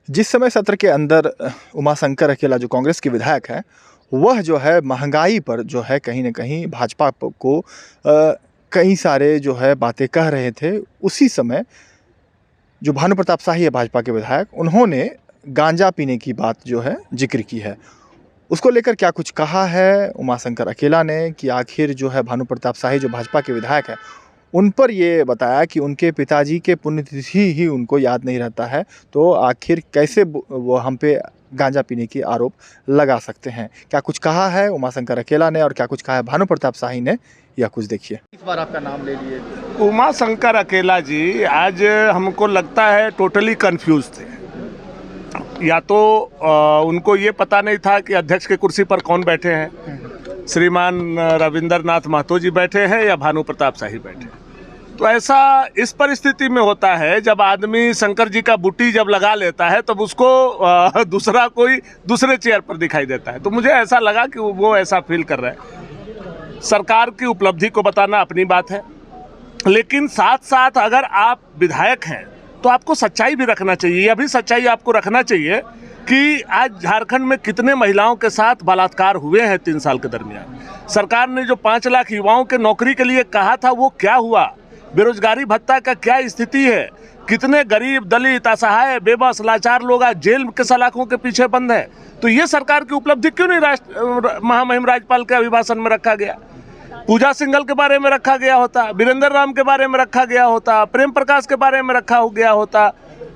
जिस समय सत्र के अंदर उमाशंकर अकेला जो कांग्रेस के विधायक हैं, वह जो है महंगाई पर जो है कहीं न कहीं भाजपा को कई सारे जो है बातें कह रहे थे। उसी समय जो भानु प्रताप शाही है भाजपा के विधायक, उन्होंने गांजा पीने की बात जो है ज़िक्र की है। उसको लेकर क्या कुछ कहा है उमाशंकर अकेला ने कि आखिर जो है भानु प्रताप शाही जो भाजपा के विधायक हैं, उन पर ये बताया कि उनके पिताजी के पुण्यतिथि ही उनको याद नहीं रहता है, तो आखिर कैसे वो हम पे गांजा पीने की आरोप लगा सकते हैं। क्या कुछ कहा है उमाशंकर अकेला ने और क्या कुछ कहा है भानु प्रताप शाही ने, यह कुछ देखिए। इस बार आपका नाम ले लिए उमाशंकर अकेला जी आज हमको लगता है टोटली कंफ्यूज थे। या तो उनको ये पता नहीं था कि अध्यक्ष की कुर्सी पर कौन बैठे हैं, श्रीमान रविंद्रनाथ महतो जी बैठे हैं या भानु प्रताप शाही बैठे हैं। तो ऐसा इस परिस्थिति में होता है जब आदमी शंकर जी का बूटी जब लगा लेता है तब उसको दूसरा कोई दूसरे चेयर पर दिखाई देता है। तो मुझे ऐसा लगा कि वो ऐसा फील कर रहे हैं। सरकार की उपलब्धि को बताना अपनी बात है, लेकिन साथ साथ अगर आप विधायक हैं तो आपको सच्चाई भी रखना चाहिए। यह भी सच्चाई आपको रखना चाहिए कि आज झारखंड में कितने महिलाओं के साथ बलात्कार हुए हैं 3 साल के दरमियान। सरकार ने जो 5 लाख युवाओं के नौकरी के लिए कहा था वो क्या हुआ, बेरोजगारी भत्ता का क्या स्थिति है, कितने गरीब दलित असहाय बेबस लाचार लोग आज जेल के सलाखों के पीछे बंद हैं। तो ये सरकार की उपलब्धि क्यों नहीं महामहिम राज्यपाल के अभिभाषण में रखा गया? पूजा सिंघल के बारे में रखा गया होता, वीरेंद्र राम के बारे में रखा गया होता, प्रेम प्रकाश के बारे में रखा गया होता,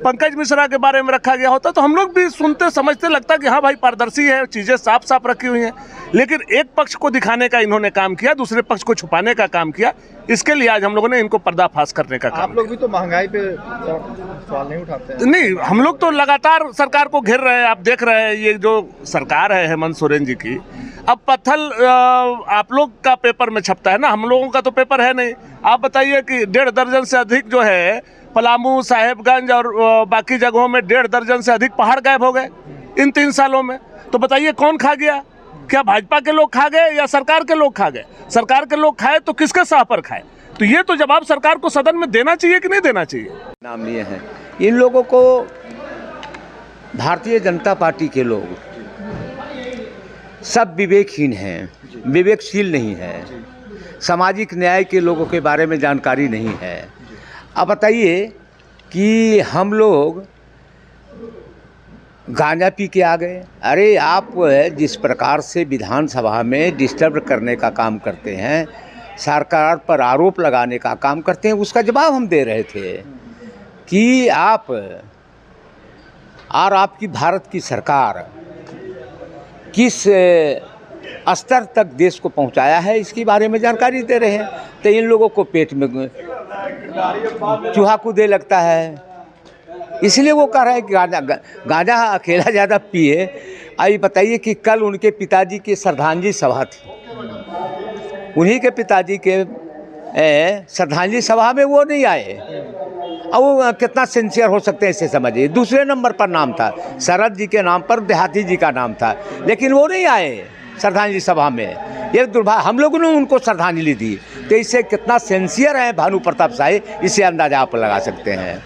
पंकज मिश्रा के बारे में रखा गया होता, तो हम लोग भी सुनते समझते लगता कि हाँ भाई पारदर्शी है, चीज़ें साफ साफ रखी हुई हैं। लेकिन एक पक्ष को दिखाने का इन्होंने काम किया, दूसरे पक्ष को छुपाने का काम किया। इसके लिए आज हम लोगों ने इनको पर्दाफाश करने का काम। आप लोग भी तो महंगाई पे सवाल नहीं उठाते हैं? नहीं, हम लोग तो लगातार सरकार को घेर रहे हैं। आप देख रहे हैं ये जो सरकार है हेमंत सोरेन जी की, अब पत्थल आप लोग का पेपर में छपता है ना, हम लोगों का तो पेपर है नहीं। आप बताइए कि 1.5 दर्जन से अधिक जो है पलामू, साहेबगंज और बाकी जगहों में 1.5 दर्जन से अधिक पहाड़ गायब हो गए इन 3 सालों में। तो बताइए कौन खा गया? क्या भाजपा के लोग खा गए या सरकार के लोग खा गए? सरकार के लोग खाए तो किसके साह पर खाए? तो ये तो जवाब सरकार को सदन में देना चाहिए कि नहीं देना चाहिए। नाम लिए हैं इन लोगों को भारतीय जनता पार्टी के लोग सब विवेकहीन हैं, विवेकशील नहीं है, सामाजिक न्याय के लोगों के बारे में जानकारी नहीं है। अब बताइए कि हम लोग गांजा पी के आ गए। अरे आप जिस प्रकार से विधानसभा में डिस्टर्ब करने का काम करते हैं, सरकार पर आरोप लगाने का काम करते हैं, उसका जवाब हम दे रहे थे कि आप और आपकी भारत की सरकार किस स्तर तक देश को पहुंचाया है इसके बारे में जानकारी दे रहे हैं। तो इन लोगों को पेट में चूहा कूदे लगता है, इसलिए वो कह रहे हैं कि गांजा अकेला ज़्यादा पिए। अभी बताइए कि कल उनके पिताजी की श्रद्धांजलि सभा थी, उन्हीं के पिताजी के श्रद्धांजलि सभा में वो नहीं आए। अब वो कितना सिंसियर हो सकते हैं इसे समझिए। दूसरे नंबर पर नाम था, शरद जी के नाम पर देहाती जी का नाम था, लेकिन वो नहीं आए श्रद्धांजलि सभा में। ये दुर्भाग्य, हम लोगों ने उनको श्रद्धांजलि दी। तो इससे कितना सिंसियर है भानु प्रताप शाही, इससे अंदाजा आप लगा सकते हैं।